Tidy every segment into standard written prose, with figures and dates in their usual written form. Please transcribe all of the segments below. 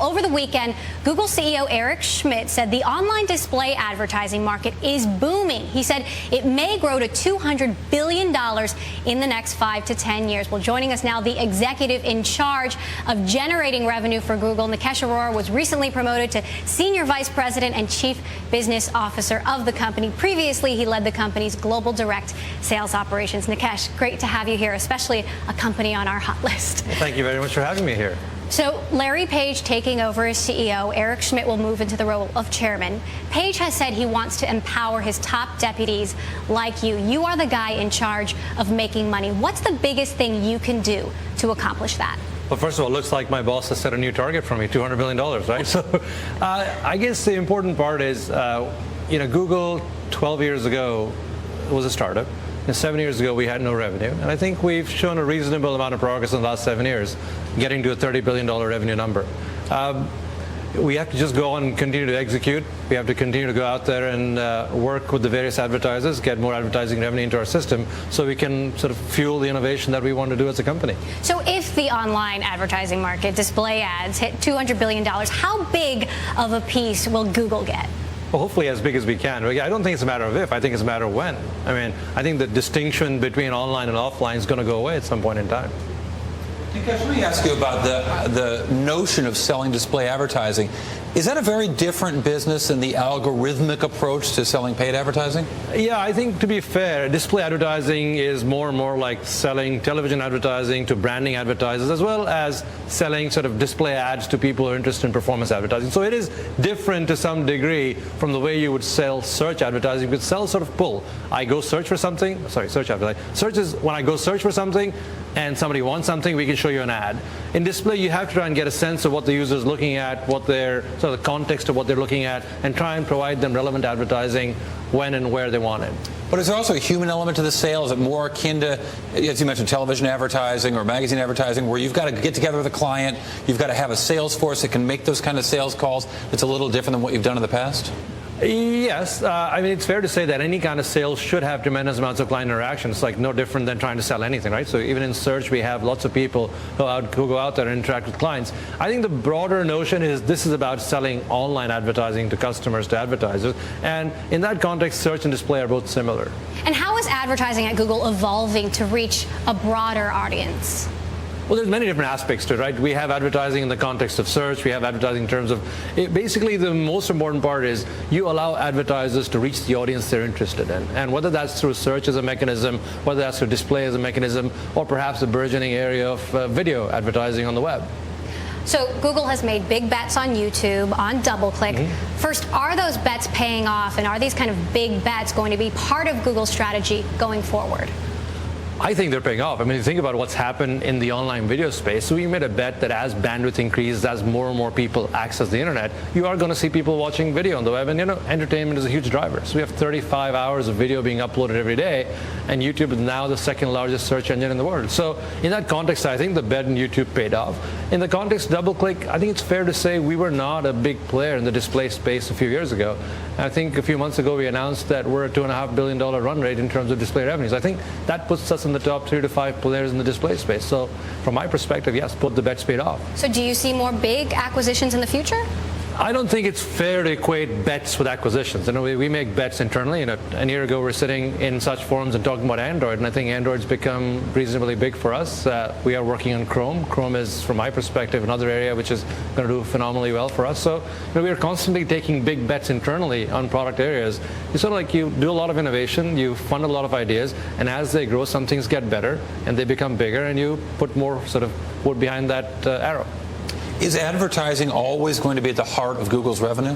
over the weekend, Google CEO Eric Schmidt said the online display advertising market is booming. He said it may grow to $200 billion in the next 5 to 10 years. Well, joining us now, the executive in charge of generating revenue for Google, Nikesh Arora, was recently promoted to Senior Vice President and Chief Business Officer of the company. Previously, he led the company's global direct sales operations. Nikesh, great to have you here, especially a company on our hot list. Well, thank you very much for having me here. So Larry Page taking over as CEO, Eric Schmidt will move into the role of chairman. Page has said he wants to empower his top deputies like you. You are the guy in charge of making money. What's the biggest thing you can do to accomplish that? Well, first of all, it looks like my boss has set a new target for me, $200 billion, right? So I guess the important part is, Google 12 years ago was a startup. And 7 years ago, we had no revenue. And I think we've shown a reasonable amount of progress in the last 7 years, getting to a $30 billion revenue number. We have to just go on and continue to execute. We have to continue to go out there and work with the various advertisers, get more advertising revenue into our system so we can sort of fuel the innovation that we want to do as a company. So if the online advertising market, display ads, hit $200 billion, how big of a piece will Google get? Well, hopefully as big as we can. I don't think it's a matter of if, I think it's a matter of when. I think the distinction between online and offline is going to go away at some point in time. Nikesh, let me ask you about the notion of selling display advertising. Is that a very different business than the algorithmic approach to selling paid advertising? Yeah, I think to be fair, display advertising is more and more like selling television advertising to branding advertisers, as well as selling sort of display ads to people who are interested in performance advertising. So it is different to some degree from the way you would sell search advertising. You could sell sort of pull. I go search for something. Sorry, search advertising. Search is when I go search for something and somebody wants something, we can show you an ad. In display, you have to try and get a sense of what the user is looking at, what their sort of the context of what they're looking at, and try and provide them relevant advertising when and where they want it. But is there also a human element to the sale? Is it more akin to, as you mentioned, television advertising or magazine advertising, where you've got to get together with a client, you've got to have a sales force that can make those kind of sales calls? It's a little different than what you've done in the past? Yes. It's fair to say that any kind of sales should have tremendous amounts of client interaction. It's like no different than trying to sell anything, right? So even in search, we have lots of people who go out there and interact with clients. I think the broader notion is this is about selling online advertising to customers, to advertisers. And in that context, search and display are both similar. And how is advertising at Google evolving to reach a broader audience? Well, there's many different aspects to it, right? We have advertising in the context of search. We have advertising in terms of basically the most important part is you allow advertisers to reach the audience they're interested in. And whether that's through search as a mechanism, whether that's through display as a mechanism, or perhaps a burgeoning area of video advertising on the web. So Google has made big bets on YouTube, on DoubleClick. Mm-hmm. First, are those bets paying off? And are these kind of big bets going to be part of Google's strategy going forward? I think they're paying off. You think about what's happened in the online video space. So we made a bet that as bandwidth increases, as more and more people access the internet, you are going to see people watching video on the web. And entertainment is a huge driver. So we have 35 hours of video being uploaded every day, and YouTube is now the second largest search engine in the world. So in that context, I think the bet in YouTube paid off. In the context of DoubleClick, I think it's fair to say we were not a big player in the display space a few years ago. And I think a few months ago we announced that we're a $2.5 billion run rate in terms of display revenues. I think that puts us in the top 3 to 5 players in the display space. So from my perspective, yes, both the bets paid off. So do you see more big acquisitions in the future? I don't think it's fair to equate bets with acquisitions. We make bets internally. A year ago, we're sitting in such forums and talking about Android, and I think Android's become reasonably big for us. We are working on Chrome. Chrome is, from my perspective, another area which is going to do phenomenally well for us. So we are constantly taking big bets internally on product areas. It's sort of like you do a lot of innovation, you fund a lot of ideas, and as they grow, some things get better, and they become bigger, and you put more sort of wood behind that arrow. Is advertising always going to be at the heart of Google's revenue?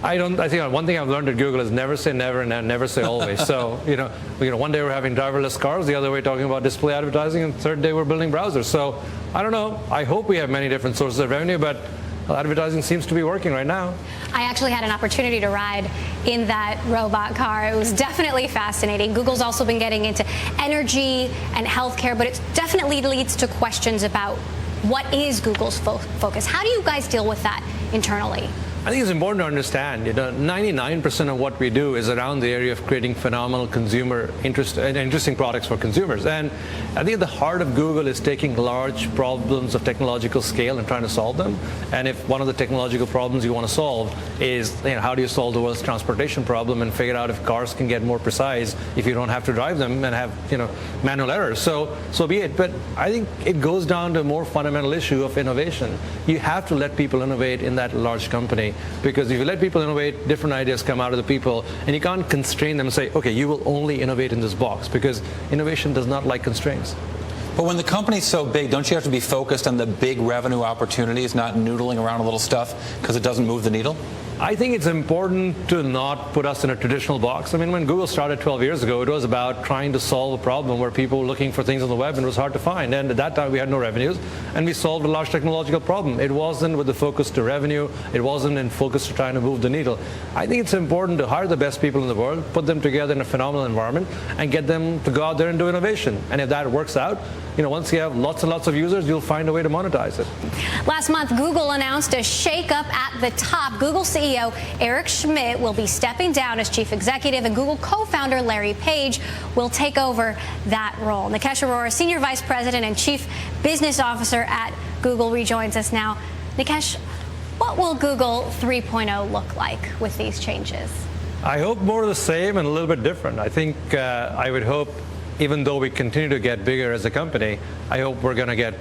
I think one thing I've learned at Google is never say never and never say always. So, one day we're having driverless cars, the other way talking about display advertising, and the third day we're building browsers. So, I don't know. I hope we have many different sources of revenue, but advertising seems to be working right now. I actually had an opportunity to ride in that robot car. It was definitely fascinating. Google's also been getting into energy and healthcare, but it definitely leads to questions about what is Google's focus. How do you guys deal with that internally? I think it's important to understand, 99% of what we do is around the area of creating phenomenal consumer interest and interesting products for consumers. And I think at the heart of Google is taking large problems of technological scale and trying to solve them. And if one of the technological problems you want to solve is, how do you solve the world's transportation problem and figure out if cars can get more precise if you don't have to drive them and have, manual errors. So be it. But I think it goes down to a more fundamental issue of innovation. You have to let people innovate in that large company. Because if you let people innovate, different ideas come out of the people, and you can't constrain them and say, okay, you will only innovate in this box, because innovation does not like constraints. But when the company's so big, don't you have to be focused on the big revenue opportunities, not noodling around a little stuff because it doesn't move the needle? I think it's important to not put us in a traditional box. I mean, when Google started 12 years ago, it was about trying to solve a problem where people were looking for things on the web and it was hard to find. And at that time, we had no revenues, and we solved a large technological problem. It wasn't with the focus to revenue. It wasn't in focus to trying to move the needle. I think it's important to hire the best people in the world, put them together in a phenomenal environment, and get them to go out there and do innovation. And if that works out, once you have lots and lots of users, you'll find a way to monetize it. Last month, Google announced a shakeup at the top. Google CEO Eric Schmidt will be stepping down as chief executive, and Google co-founder Larry Page will take over that role. Nikesh Arora, senior vice president and chief business officer at Google, rejoins us now. Nikesh, what will Google 3.0 look like with these changes? I hope more of the same and a little bit different. I think I would hope, even though we continue to get bigger as a company, I hope we're going to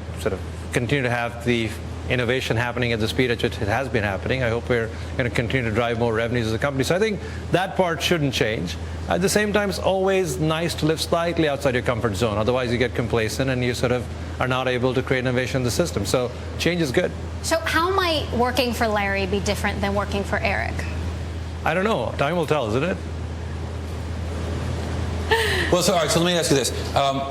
continue to have the innovation happening at the speed at which it has been happening. I hope we're going to continue to drive more revenues as a company. So I think that part shouldn't change. At the same time, it's always nice to live slightly outside your comfort zone. Otherwise, you get complacent and you are not able to create innovation in the system. So change is good. So how might working for Larry be different than working for Eric? I don't know. Time will tell, isn't it? Well, all right, so let me ask you this.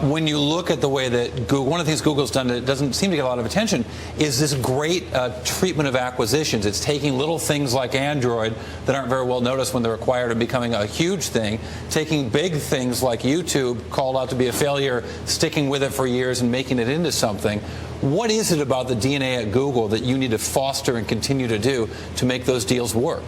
When you look at the way that Google, one of the things Google's done that doesn't seem to get a lot of attention is this great treatment of acquisitions. It's taking little things like Android that aren't very well noticed when they're acquired and becoming a huge thing, taking big things like YouTube, called out to be a failure, sticking with it for years and making it into something. What is it about the DNA at Google that you need to foster and continue to do to make those deals work?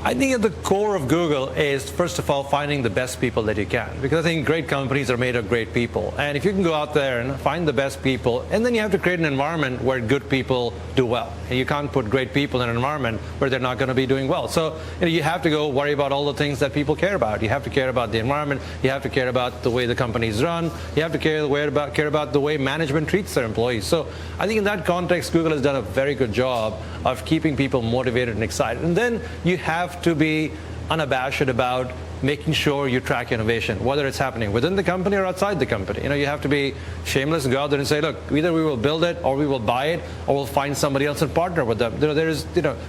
I think at the core of Google is, first of all, finding the best people that you can. Because I think great companies are made of great people. And if you can go out there and find the best people, and then you have to create an environment where good people do well. And you can't put great people in an environment where they're not going to be doing well. So you have to go worry about all the things that people care about. You have to care about the environment. You have to care about the way the companies run. You have to care about the way management treats their employees. So I think in that context, Google has done a very good job of keeping people motivated and excited. And then you have to be unabashed about making sure you track innovation, whether it's happening within the company or outside the company. You have to be shameless and go out there and say, look, either we will build it or we will buy it or we'll find somebody else and partner with them.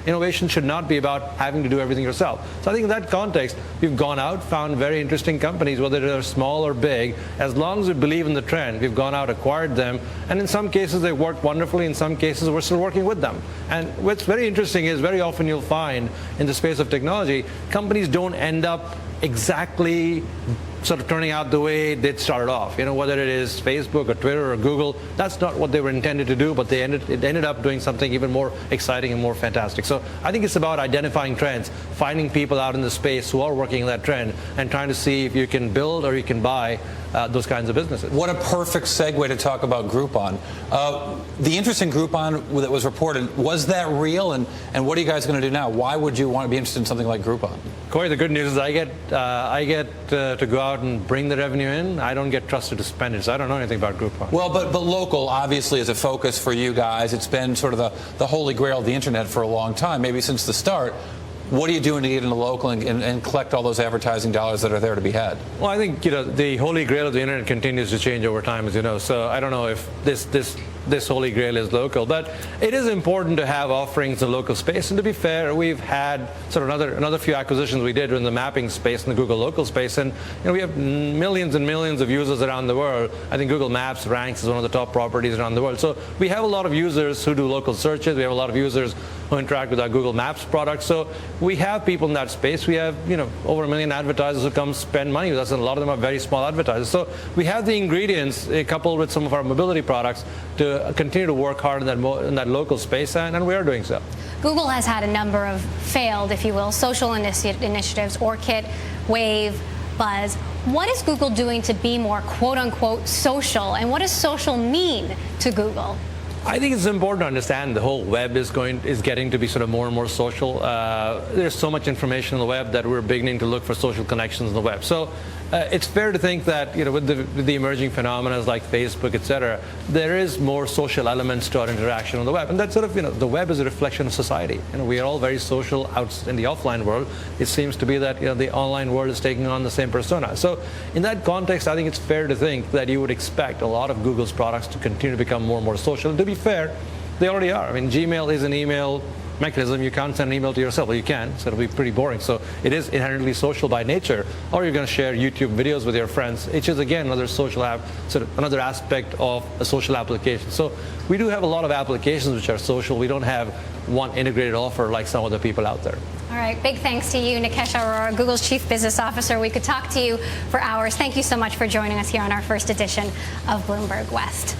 Innovation should not be about having to do everything yourself. So I think in that context, we've gone out, found very interesting companies, whether they're small or big. As long as we believe in the trend, we've gone out, acquired them, and in some cases they worked wonderfully. In some cases, we're still working with them. And what's very interesting is very often you'll find in the space of technology, companies don't end up exactly turning out the way they started off. Whether it is Facebook or Twitter or Google, that's not what they were intended to do, but it ended up doing something even more exciting and more fantastic. So I think it's about identifying trends, finding people out in the space who are working in that trend, and trying to see if you can build or you can buy those kinds of businesses. What a perfect segue to talk about Groupon. The interest in Groupon that was reported, was that real? And what are you guys going to do now? Why would you want to be interested in something like Groupon? Cory, the good news is I get to go out and bring the revenue in. I don't get trusted to spend it, so I don't know anything about Groupon. Well, but local obviously is a focus for you guys. It's been sort of the holy grail of the internet for a long time, maybe since the start. What are you doing to get into local and collect all those advertising dollars that are there to be had? Well, I think the holy grail of the internet continues to change over time, as you know. So I don't know if this holy grail is local, but it is important to have offerings in the local space. And to be fair, we've had another few acquisitions we did in the mapping space, in the Google local space, and we have millions and millions of users around the world. I think Google Maps ranks as one of the top properties around the world. So we have a lot of users who do local searches. We have a lot of users who interact with our Google Maps product. So we have people in that space. We have over 1 million advertisers who come spend money with us, and a lot of them are very small advertisers. So we have the ingredients, coupled with some of our mobility products, to continue to work hard in that local space, and we are doing so. Google has had a number of failed, if you will, social initiatives, Orkut, Wave, Buzz. What is Google doing to be more quote-unquote social, and what does social mean to Google? I think it's important to understand the whole web is getting to be sort of more and more social. There's so much information on the web that we're beginning to look for social connections on the web. So it's fair to think that, you know, with the emerging phenomena like Facebook, et cetera, there is more social elements to our interaction on the web. And that's sort of, you know, the web is a reflection of society. You know, we are all very social out in the offline world. It seems to be that, you know, the online world is taking on the same persona. So in that context, I think it's fair to think that you would expect a lot of Google's products to continue to become more and more social. And to be fair, they already are. I mean, Gmail is an email mechanism. You can't send an email to yourself. Well, you can, so it'll be pretty boring. So it is inherently social by nature. Or you're going to share YouTube videos with your friends, which is, again, another social app, sort of another aspect of a social application. So we do have a lot of applications which are social. We don't have one integrated offer like some other people out there. All right, big thanks to you, Nikesh Arora, Google's Chief Business Officer. We could talk to you for hours. Thank you so much for joining us here on our first edition of Bloomberg West.